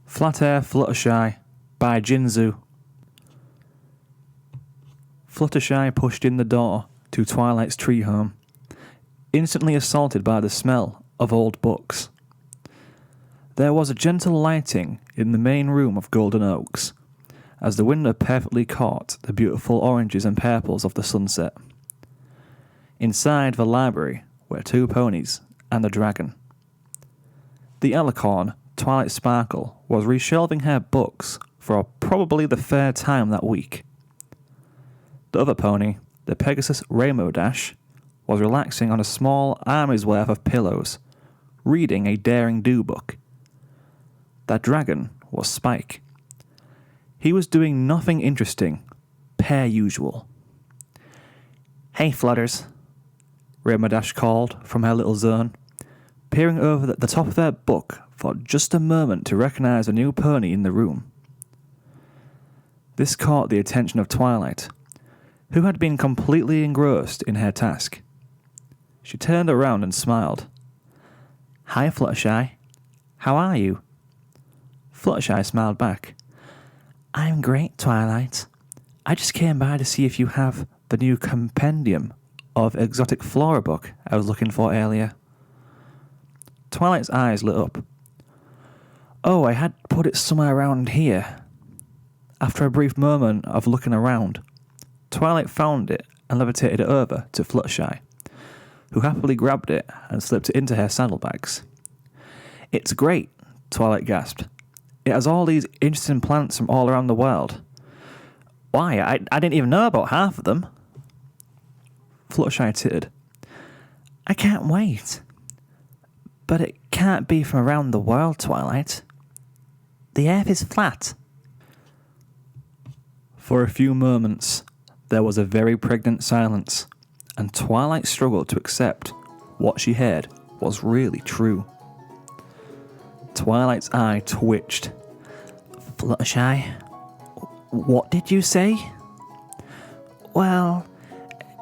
Flat Air Fluttershy by Jinzou. Fluttershy pushed in the door to Twilight's tree home, instantly assaulted by the smell of old books. There was a gentle lighting in the main room of golden oaks, as the window perfectly caught the beautiful oranges and purples of the sunset. Inside the library were 2 ponies and a dragon. The alicorn, Twilight Sparkle, was reshelving her books for probably the 3rd time that week. The other pony, the Pegasus Rainbow Dash, was relaxing on a small army's worth of pillows, reading a daring do book. That dragon was Spike. He was doing nothing interesting, per usual. "Hey, Flutters," Rainbow Dash called from her little zone, peering over the top of her book for just a moment to recognize a new pony in the room. This caught the attention of Twilight, who had been completely engrossed in her task. She turned around and smiled. "Hi, Fluttershy. How are you?" Fluttershy smiled back. "I'm great, Twilight. I just came by to see if you have the new compendium of exotic flora book I was looking for earlier." Twilight's eyes lit up. "Oh, I had put it somewhere around here." After a brief moment of looking around, Twilight found it and levitated it over to Fluttershy, who happily grabbed it and slipped it into her saddlebags. "It's great," Twilight gasped. "It has all these interesting plants from all around the world. Why, I didn't even know about half of them." Fluttershy tittered. "I can't wait. But it can't be from around the world, Twilight. The earth is flat." For a few moments, there was a very pregnant silence, and Twilight struggled to accept what she heard was really true. Twilight's eye twitched. "Fluttershy, what did you say?" "Well,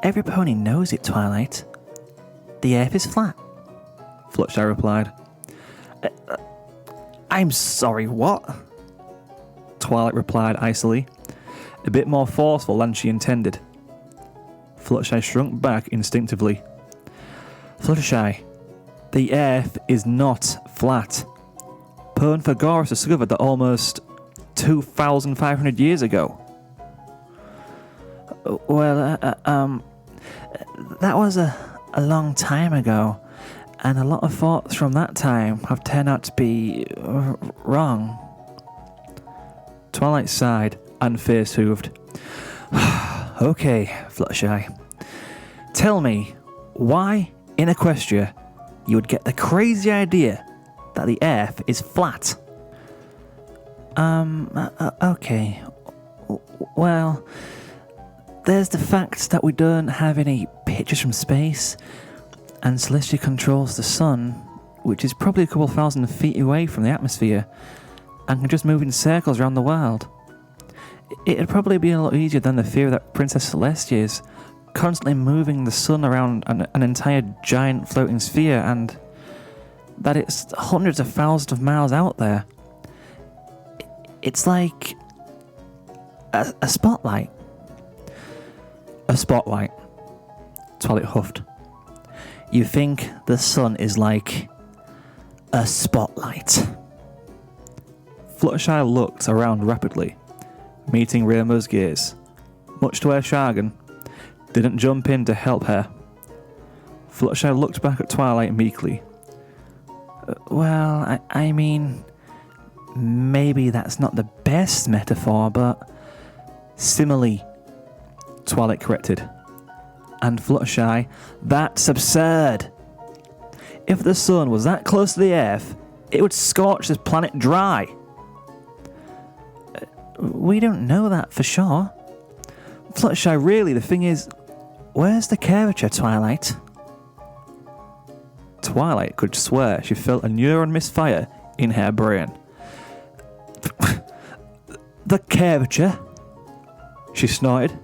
every pony knows it, Twilight. The earth is flat," Fluttershy replied. "I'm sorry, what?" Twilight replied icily, a bit more forceful than she intended. Fluttershy shrunk back instinctively. "Fluttershy, the earth is not flat. Pythagoras discovered that almost 2,500 years ago." "Well, that was a long time ago, and a lot of thoughts from that time have turned out to be wrong." Twilight sighed and face hooved. "Okay, Fluttershy. Tell me why in Equestria you would get the crazy idea that the earth is flat." Okay. Well, there's the fact that we don't have any pictures from space, and Celestia controls the sun, which is probably a couple thousand feet away from the atmosphere, and can just move in circles around the world. It'd probably be a lot easier than the fear that Princess Celestia is constantly moving the sun around an entire giant floating sphere, and that it's hundreds of thousands of miles out there. It's like a spotlight. "A spotlight," Twilight huffed. "You think the sun is like a spotlight?" Fluttershy looked around rapidly, meeting Rainbow's gaze. Much to her chagrin, didn't jump in to help her. Fluttershy looked back at Twilight meekly. "Well, I mean, maybe that's not the best metaphor, but..." "Simile," Twilight corrected. "And Fluttershy, that's absurd. If the sun was that close to the earth, it would scorch this planet dry." "We don't know that for sure. Fluttershy, really, the thing is, where's the curvature, Twilight?" Twilight could swear she felt a neuron misfire in her brain. "The curvature?" she snorted.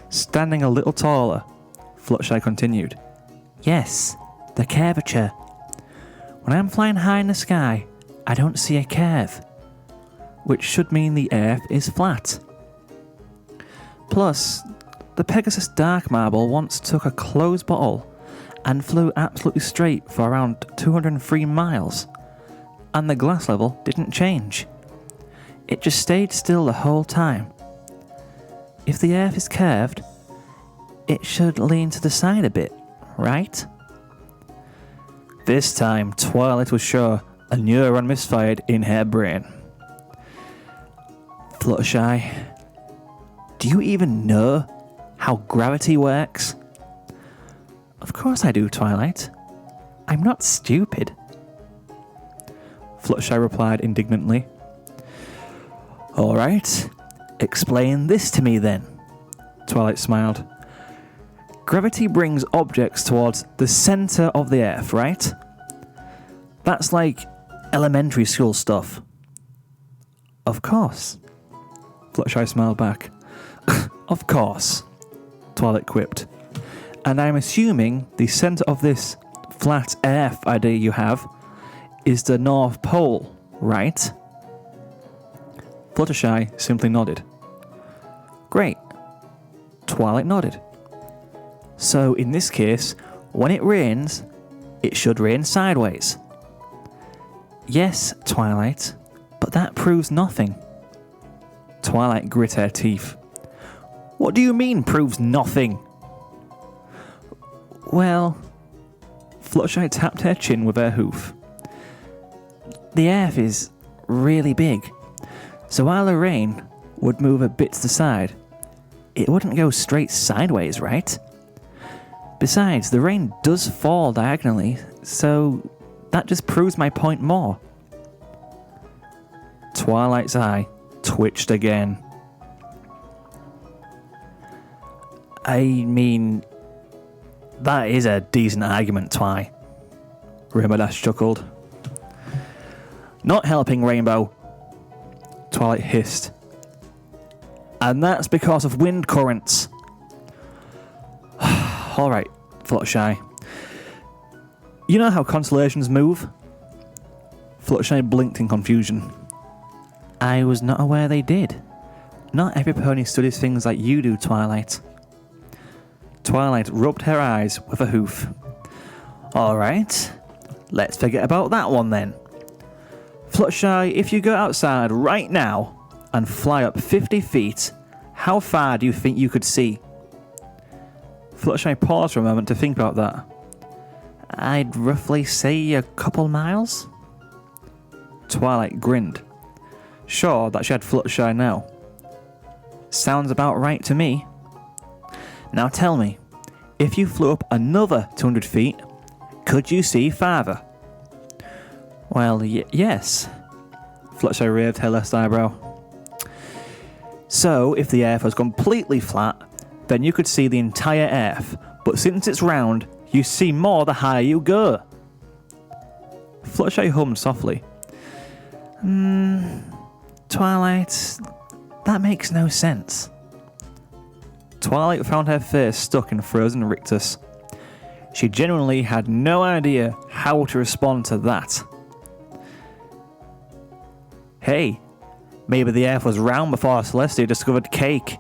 Standing a little taller, Fluttershy continued. "Yes, the curvature. When I'm flying high in the sky I don't see a curve, which should mean the Earth is flat. Plus, the Pegasus Dark Marble once took a closed bottle and flew absolutely straight for around 203 miles, and the glass level didn't change. It just stayed still the whole time. If the Earth is curved, it should lean to the side a bit, right? This time, Twilight was sure a neuron misfired in her brain. Fluttershy, do you even know how gravity works? Of course I do, Twilight. I'm not stupid. Fluttershy replied indignantly. Alright, explain this to me then. Twilight smiled. Gravity brings objects towards the centre of the Earth, right? That's like elementary school stuff. Of course. Fluttershy smiled back. Of course, Twilight quipped. And I'm assuming the centre of this flat Earth idea you have is the North Pole, right? Fluttershy simply nodded. Great. Twilight nodded. So in this case, when it rains, it should rain sideways. Yes, Twilight, but that proves nothing. Twilight grit her teeth. What do you mean, proves nothing? Well, Fluttershy tapped her chin with her hoof. The Earth is really big, so while the rain would move a bit to the side, it wouldn't go straight sideways, right? Besides, the rain does fall diagonally, so that just proves my point more. Twilight's eye twitched again. I mean, that is a decent argument, Twi. Rainbow Dash chuckled. Not helping, Rainbow, Twilight hissed. And that's because of wind currents. Alright, Fluttershy. You know how constellations move? Fluttershy blinked in confusion. I was not aware they did. Not every pony studies things like you do, Twilight. Twilight rubbed her eyes with a hoof. Alright, let's forget about that one then. Fluttershy, if you go outside right now and fly up 50 feet, how far do you think you could see? Fluttershy paused for a moment to think about that. I'd roughly say a couple miles? Twilight grinned. Sure that she had Fluttershy now. Sounds about right to me. Now tell me, if you flew up another 200 feet, could you see farther? Well, yes. Fluttershy raised her left eyebrow. So, if the Earth was completely flat, then you could see the entire Earth, but since it's round, you see more the higher you go. Fluttershy hummed softly. Twilight, that makes no sense. Twilight found her face stuck in frozen rictus. She genuinely had no idea how to respond to that. Hey, maybe the Earth was round before Celestia discovered cake.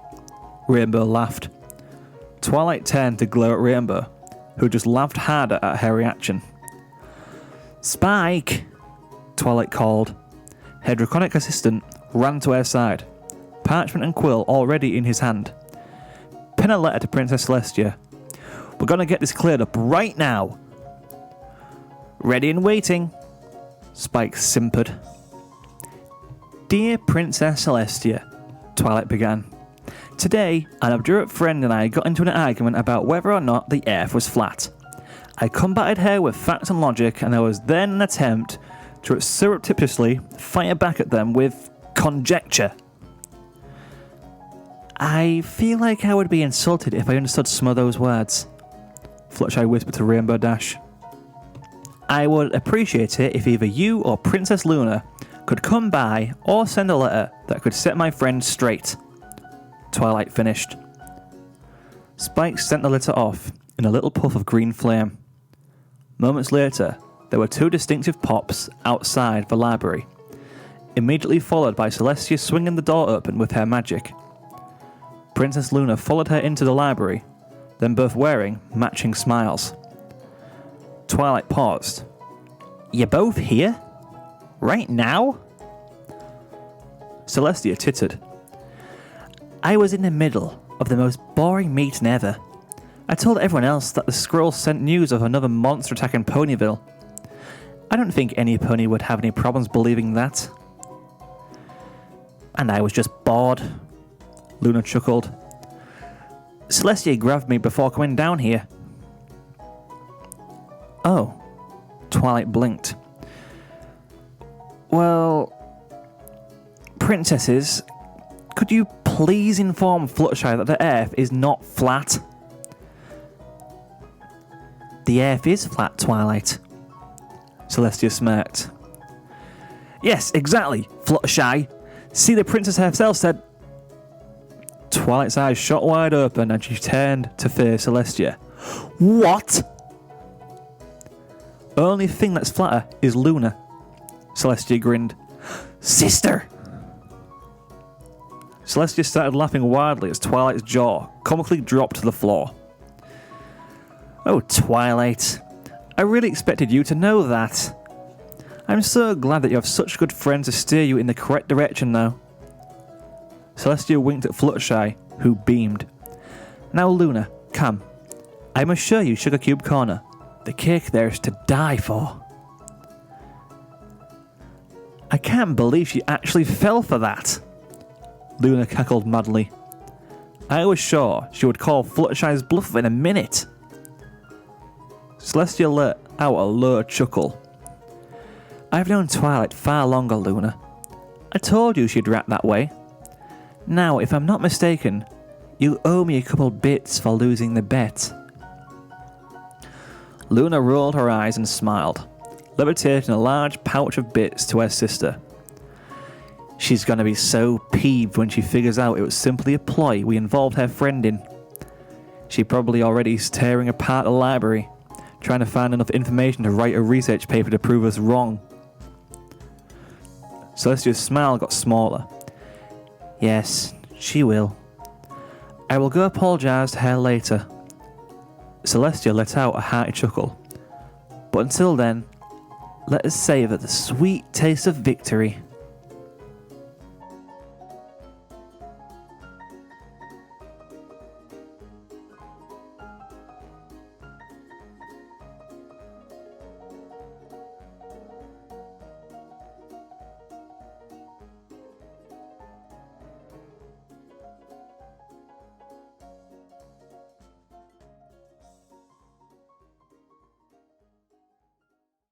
Rainbow laughed. Twilight turned to glare at Rainbow, who just laughed harder at her reaction. Spike! Twilight called. Her draconic assistant ran to her side, parchment and quill already in his hand. Pen a letter to Princess Celestia. We're gonna get this cleared up right now. Ready and waiting, Spike simpered. Dear Princess Celestia, Twilight began. Today, an obdurate friend and I got into an argument about whether or not the Earth was flat. I combated her with facts and logic, and there was then an attempt to surreptitiously fire back at them with conjecture. I feel like I would be insulted if I understood some of those words, Fluttershy whispered to Rainbow Dash. I would appreciate it if either you or Princess Luna could come by or send a letter that could set my friend straight, Twilight finished. Spike sent the letter off in a little puff of green flame. Moments later, there were two distinctive pops outside the library, immediately followed by Celestia swinging the door open with her magic. Princess Luna followed her into the library, then both wearing matching smiles. Twilight paused. "You're both here? Right now?" Celestia tittered. "I was in the middle of the most boring meeting ever. I told everyone else that the scroll sent news of another monster attacking Ponyville. I don't think any pony would have any problems believing that. And I was just bored." Luna chuckled. "Celestia grabbed me before coming down here." "Oh." Twilight blinked. "Well, princesses, could you please inform Fluttershy that the earth is not flat?" "The earth is flat, Twilight." Celestia smirked. "Yes, exactly, Fluttershy. See, the princess herself said..." Twilight's eyes shot wide open and she turned to face Celestia. "What?" "Only thing that's flatter is Luna." Celestia grinned. "Sister!" Celestia started laughing wildly as Twilight's jaw comically dropped to the floor. "Oh, Twilight. I really expected you to know that. I'm so glad that you have such good friends to steer you in the correct direction now." Celestia winked at Fluttershy, who beamed. "Now, Luna, come. I must show you Sugar Cube Corner. The cake there is to die for." "I can't believe she actually fell for that." Luna cackled madly. "I was sure she would call Fluttershy's bluff in a minute." Celestia let out a low chuckle. "I've known Twilight far longer, Luna. I told you she'd react that way. Now, if I'm not mistaken, you owe me a couple bits for losing the bet." Luna rolled her eyes and smiled, levitating a large pouch of bits to her sister. She's gonna be so peeved when she figures out it was simply a ploy we involved her friend in. She probably already is tearing apart the library, trying to find enough information to write a research paper to prove us wrong. Celestia's smile got smaller. "Yes, she will. I will go apologise to her later." Celestia let out a hearty chuckle. "But until then, let us savour the sweet taste of victory."